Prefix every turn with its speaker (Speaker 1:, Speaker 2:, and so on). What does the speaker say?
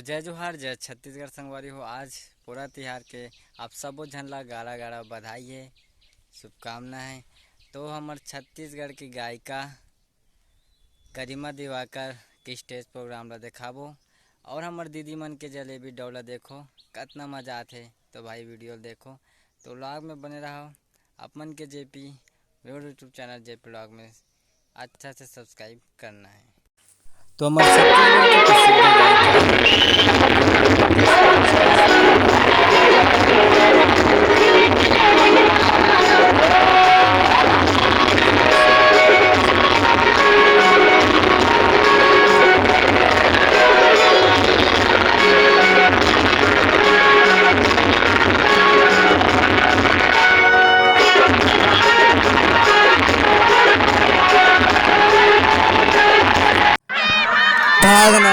Speaker 1: जय जोहार जय छत्तीसगढ़ संगवारी हो। आज पूरा तिहार के आप सबो झन ला गाड़ा गाड़ा बधाई है, शुभकामना है। तो हमार छत्तीसगढ़ की गायिका गरिमा दिवाकर के स्टेज प्रोग्राम ला दिखाबो और हमार दीदी मन के जलेबी डौला देखो कितना मजा आथे। तो भाई वीडियो देखो तो व्लॉग में बने रहो। अपन के JP YouTube channel JP vlog में अच्छा से सब्सक्राइब करना है। तो हमारे छत्तीसगढ़ की प्रसिद्ध गायिका भाग ना